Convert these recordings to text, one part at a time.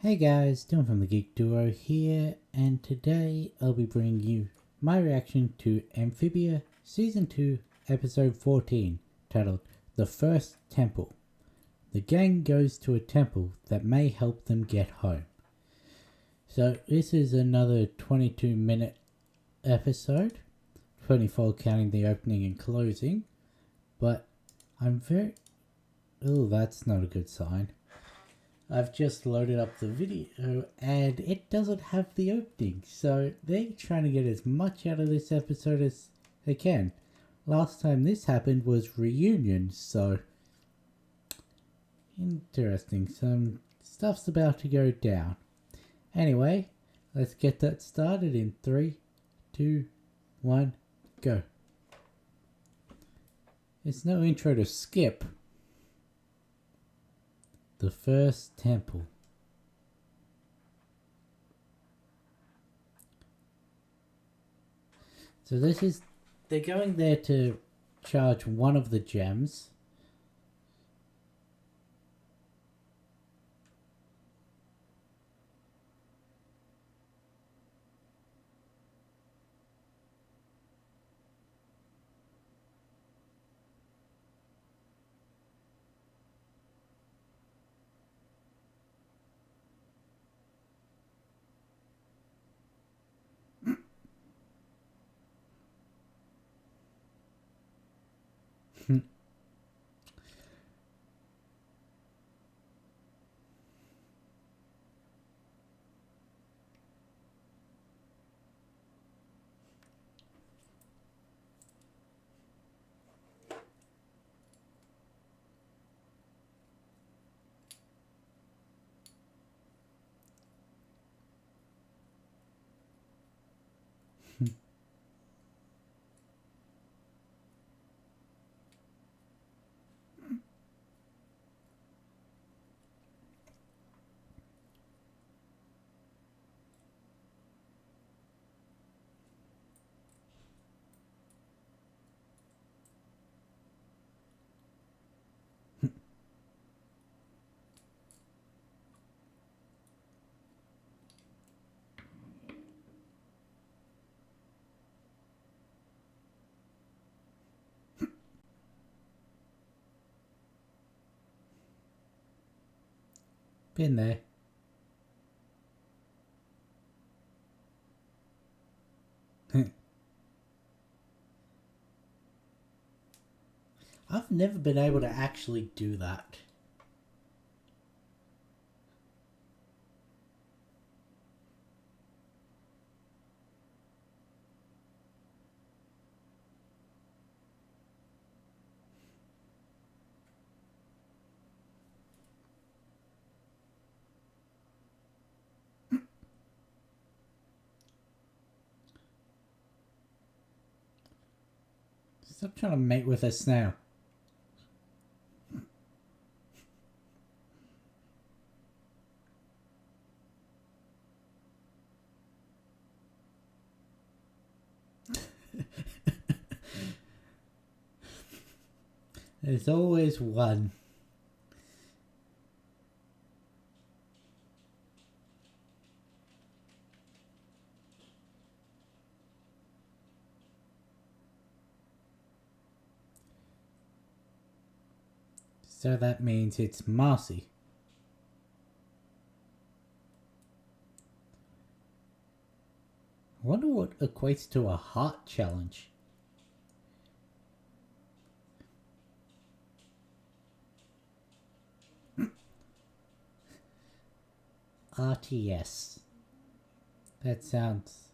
Hey guys, Dylan from the Geek Duo here, and today I'll be bringing you my reaction to Amphibia Season 2, Episode 14, titled The First Temple. The gang goes to a temple that may help them get home. So this is another 22-minute episode, 24 counting the opening and closing, but oh, that's not a good sign. I've just loaded up the video and it doesn't have the opening, so they're trying to get as much out of this episode as they can. Last time this happened was reunion, so interesting. Some stuff's about to go down. Anyway, let's get that started in 3, 2, 1, go. There's no intro to skip. The First Temple. So they're going there to charge one of the gems. Been there. I've never been able to actually do that. Stop trying to mate with a snail. There's always one. So that means it's Marcy. I wonder what equates to a heart challenge. RTS. That sounds...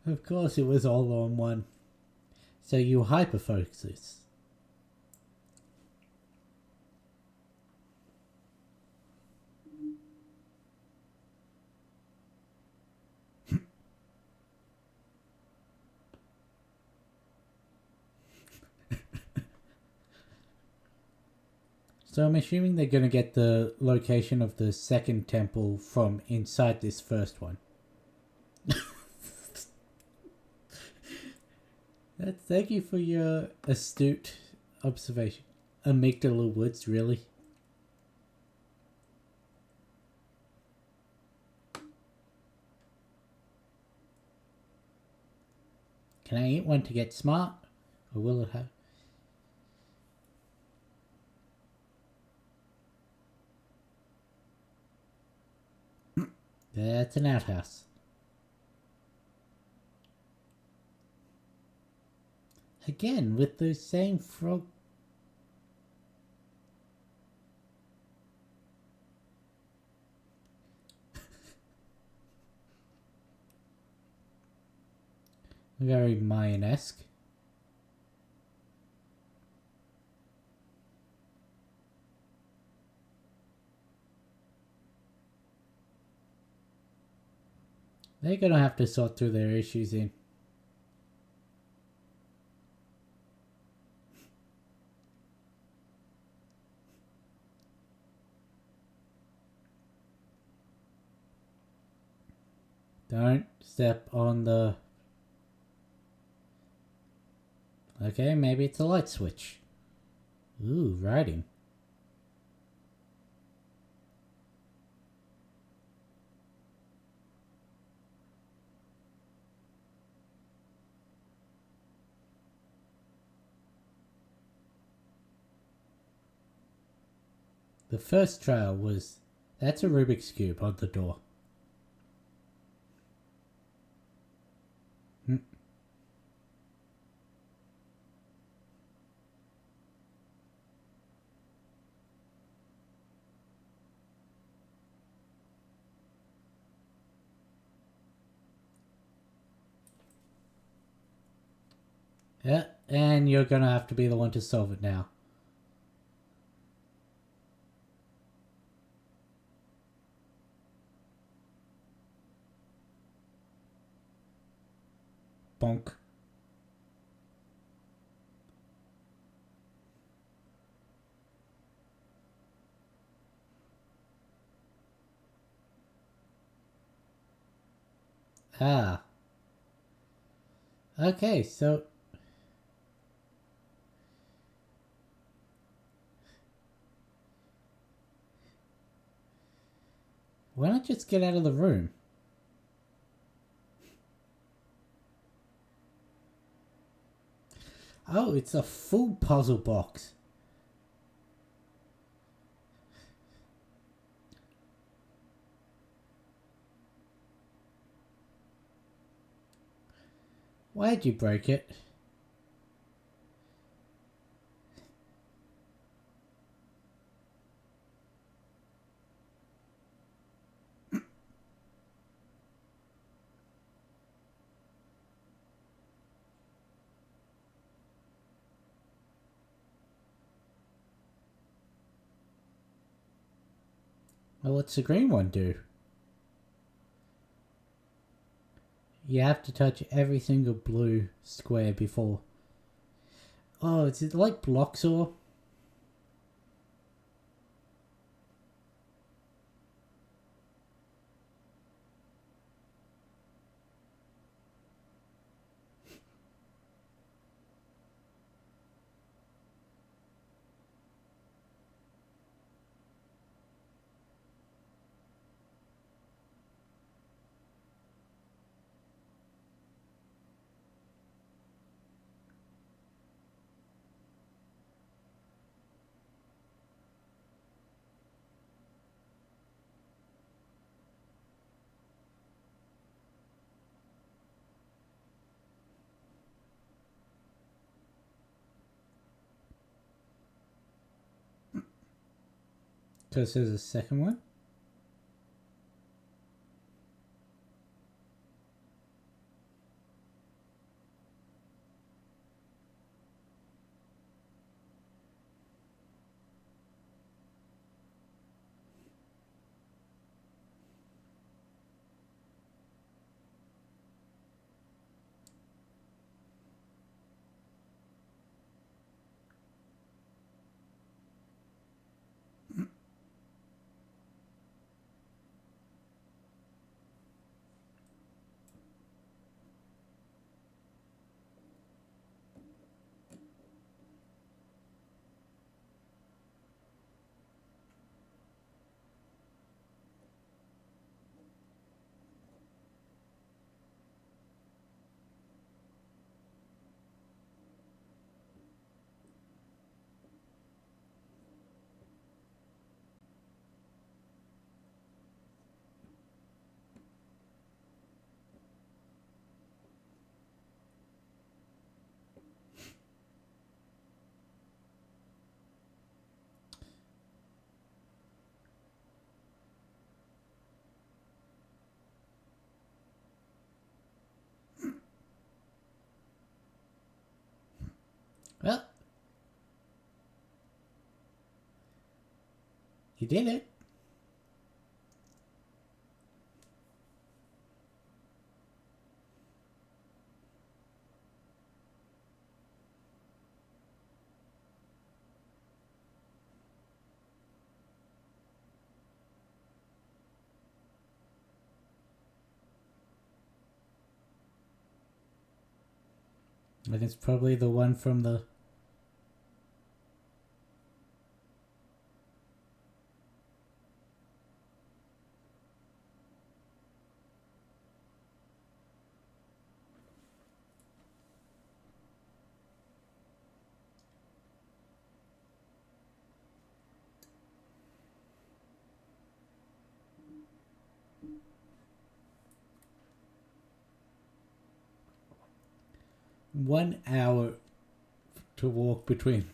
Of course it was all on one. So you hyperfocus. So I'm assuming they're going to get the location of the second temple from inside this first one. Thank you for your astute observation. Amygdala Woods, really? Can I eat one to get smart? Or will it have... That's an outhouse. Again, with those same frog... Very Mayan-esque. They're gonna have to sort through their issues in. Don't step on the... Okay, maybe it's a light switch. Ooh, writing. The first trial was... That's a Rubik's Cube on the door. Yeah, and you're gonna have to be the one to solve it now. Bonk. Ah. Okay, so... Why not just get out of the room? Oh, it's a full puzzle box. Why'd you break it? Well, what's the green one do? You have to touch every single blue square before... Oh, is it like Bloxor? Because there's a second one? You did it. And it's probably the one from the... One hour to walk between.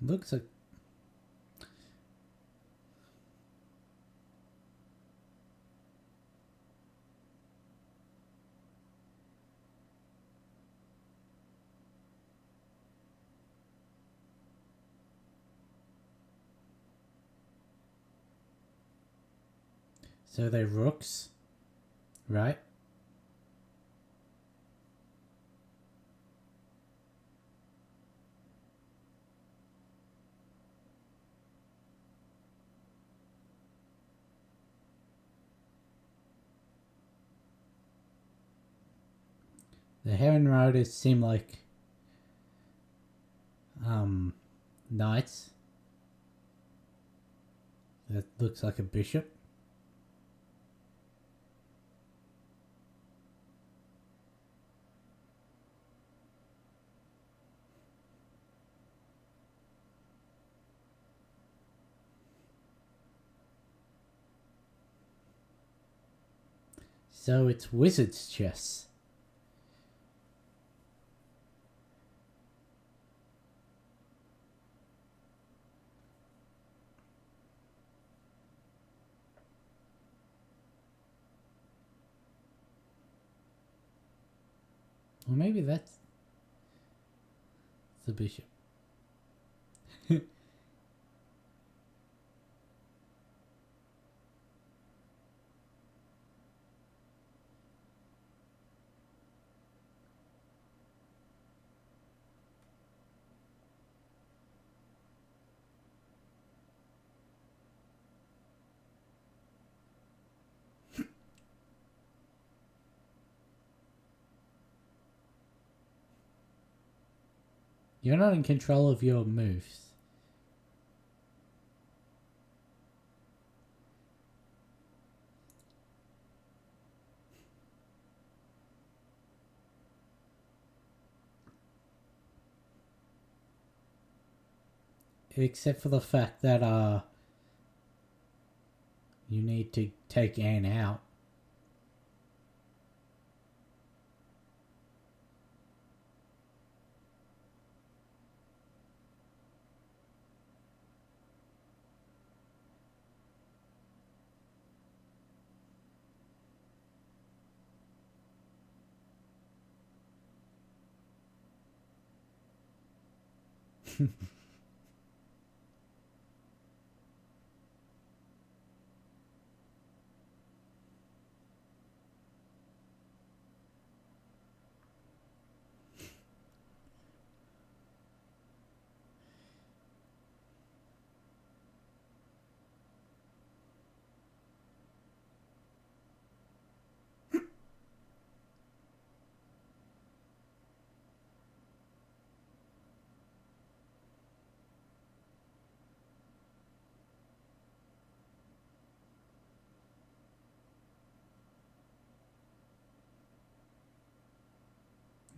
Looks like... So they're rooks, right? The Heron Riders seem like knights. That looks like a bishop. So it's wizard's chess. Or maybe that's the bishop. You're not in control of your moves. Except for the fact that you need to take Anne out.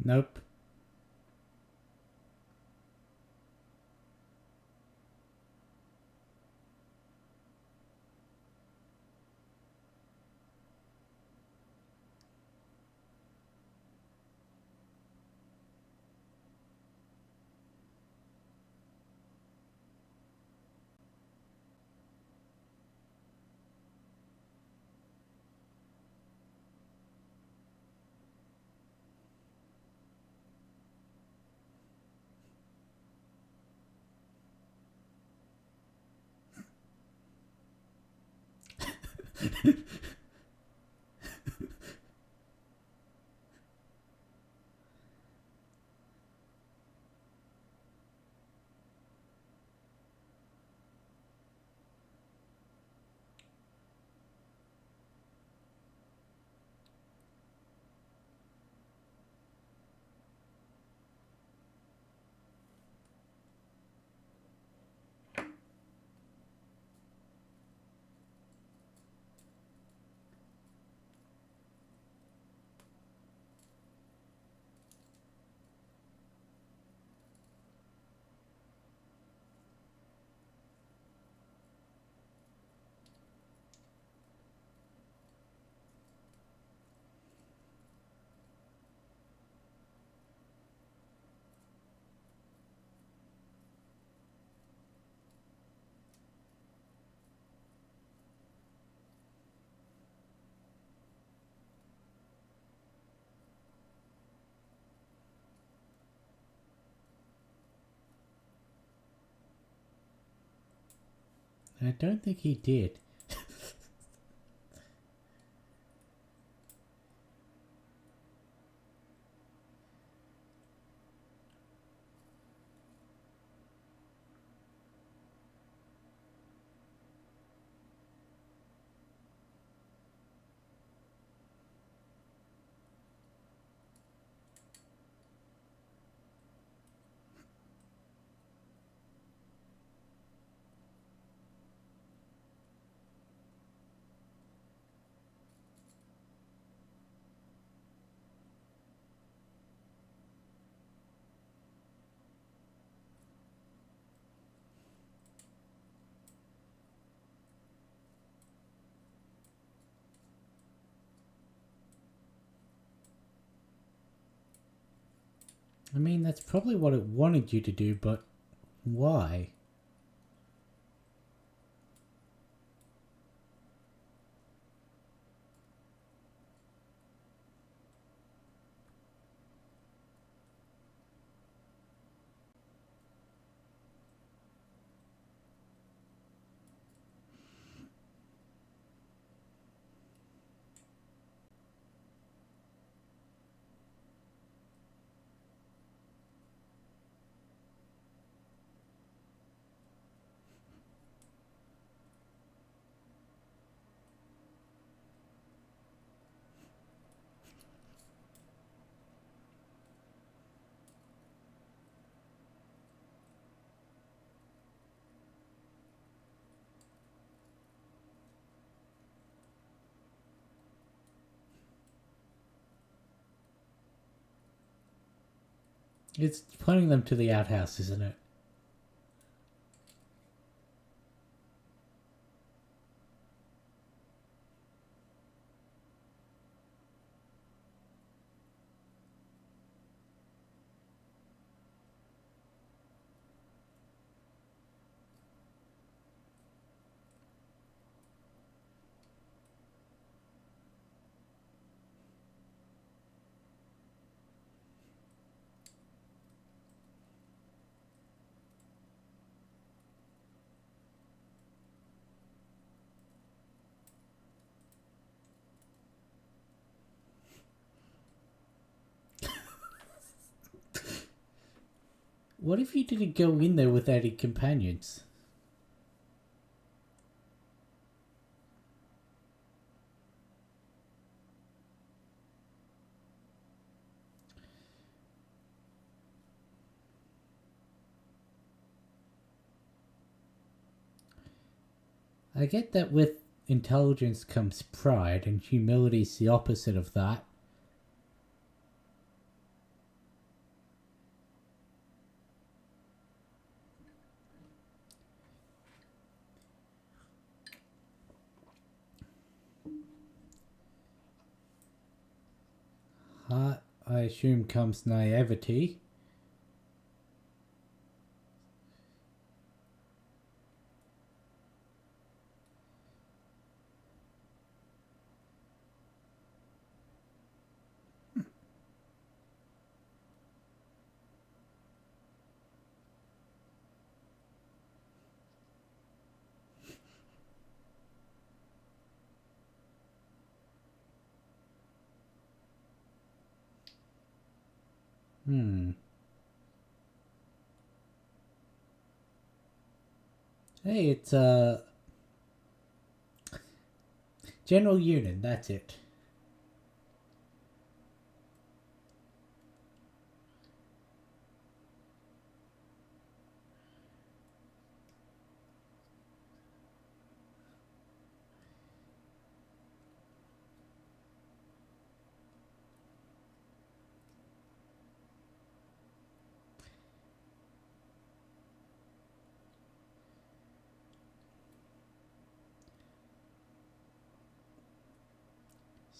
Nope. I don't think he did. I mean, that's probably what it wanted you to do, but why? It's pointing them to the outhouse, isn't it? What if you didn't go in there with any companions? I get that with intelligence comes pride, and humility's the opposite of that. Heart, I assume, comes naivety. Hmm. Hey, it's General Unit, that's it.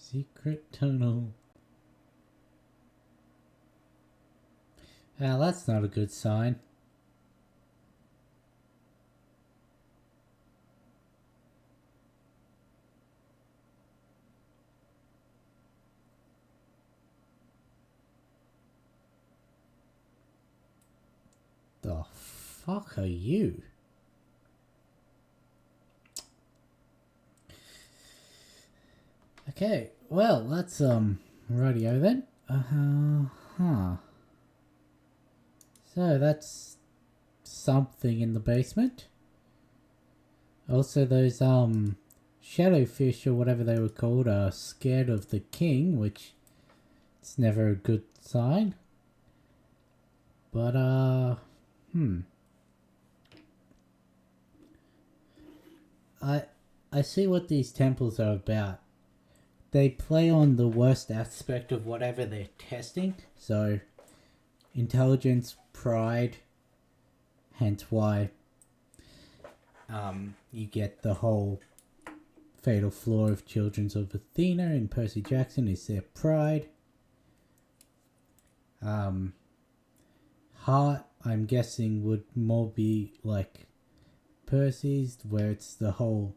Secret tunnel. Ah, that's not a good sign. The fuck are you? Okay, well, that's radio then. Huh. So that's something in the basement. Also, those shadowfish or whatever they were called are scared of the king, which it's never a good sign. But I see what these temples are about. They play on the worst aspect of whatever they're testing. So, intelligence, pride, hence why you get the whole fatal flaw of Children of Athena and Percy Jackson is their pride. Heart, I'm guessing, would more be like Percy's, where it's the whole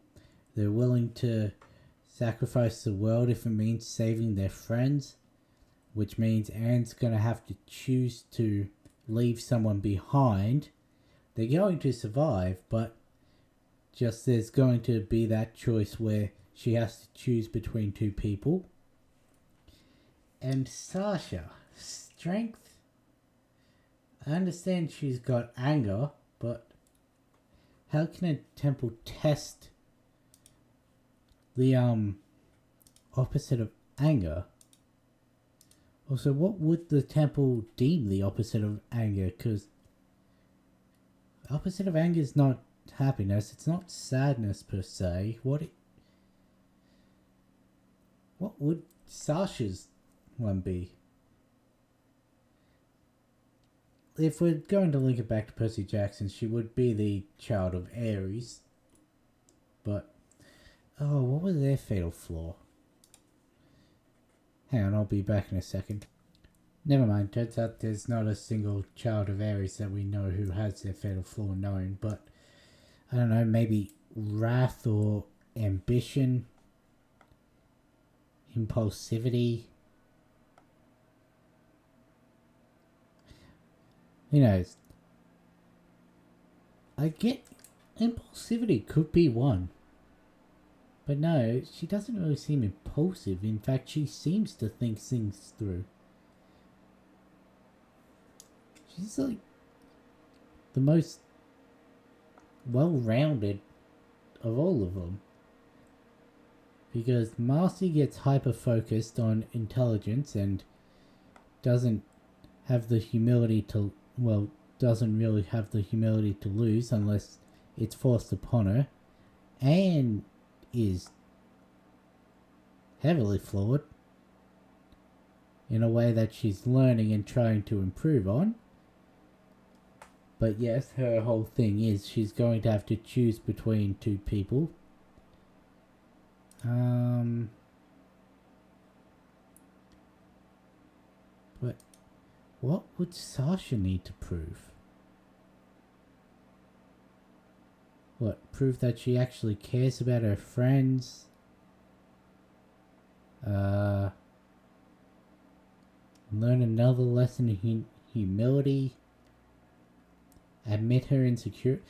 they're willing to sacrifice the world if it means saving their friends, which means Anne's gonna have to choose to leave someone behind. They're going to survive, but just there's going to be that choice where she has to choose between two people. And Sasha, strength. I understand she's got anger, but how can a temple test the opposite of anger? Also, what would the temple deem the opposite of anger? Because the opposite of anger is not happiness. It's not sadness per se. What would Sasha's one be? If we're going to link it back to Percy Jackson, she would be the child of Ares. But, oh, what was their fatal flaw? Hang on, I'll be back in a second. Never mind, turns out there's not a single child of Ares that we know who has their fatal flaw known, but I don't know, maybe wrath or ambition, impulsivity. Who knows? I get impulsivity could be one. But no, she doesn't really seem impulsive. In fact, she seems to think things through. She's like the most well-rounded of all of them. Because Marcy gets hyper-focused on intelligence and doesn't have the humility to, well, doesn't really have the humility to lose unless it's forced upon her. Anne is heavily flawed in a way that she's learning and trying to improve on. But yes, her whole thing is she's going to have to choose between two people. But what would Sasha need to prove? What, prove that she actually cares about her friends? Learn another lesson in humility? Admit her insecurity?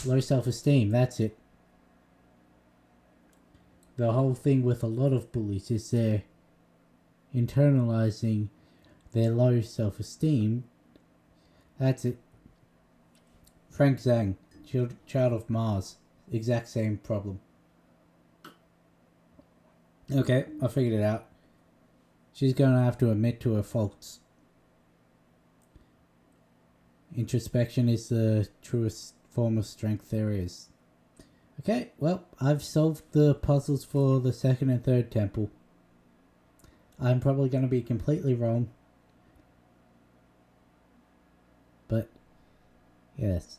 Low self-esteem, that's it. The whole thing with a lot of bullies is they're internalizing their low self-esteem. That's it. Frank Zhang, child of Mars, exact same problem. Okay, I figured it out. She's going to have to admit to her faults. Introspection is the truest form of strength there is. Okay, well, I've solved the puzzles for the second and third temple. I'm probably going to be completely wrong. But, yes.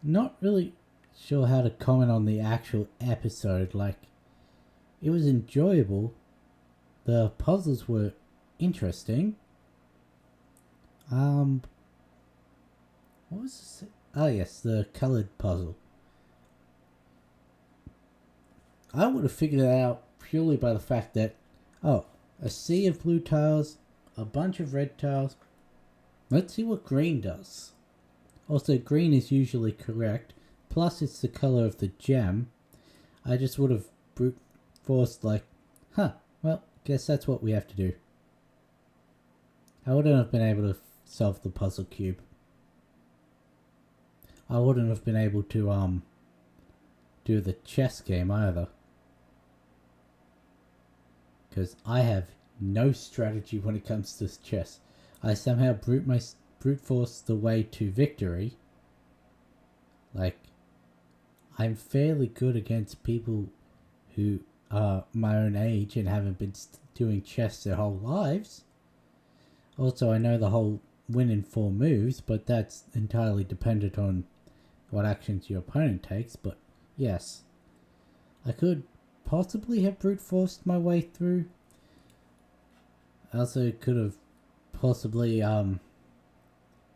Not really sure how to comment on the actual episode. Like, it was enjoyable. The puzzles were interesting. What was this? Oh yes, the coloured puzzle. I would have figured it out purely by the fact that, oh, a sea of blue tiles, a bunch of red tiles. Let's see what green does. Also, green is usually correct. Plus, it's the colour of the gem. I just would have brute forced like, well, guess that's what we have to do. I wouldn't have been able to solve the puzzle cube. I wouldn't have been able to do the chess game either. Because I have no strategy when it comes to chess. I somehow brute force the way to victory. Like, I'm fairly good against people who are my own age and haven't been doing chess their whole lives. Also, I know the whole win in 4 moves, but that's entirely dependent on what actions your opponent takes. But yes, I could possibly have brute forced my way through. I also could have possibly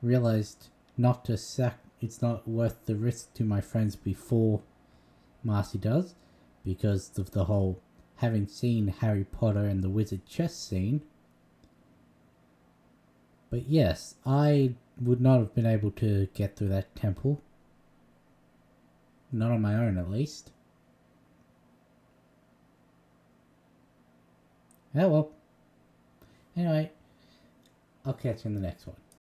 realized not to it's not worth the risk to my friends before Marcy does, because of the whole having seen Harry Potter and the wizard chess scene. But yes, I would not have been able to get through that temple. Not on my own, at least. Oh well. Anyway, I'll catch you in the next one.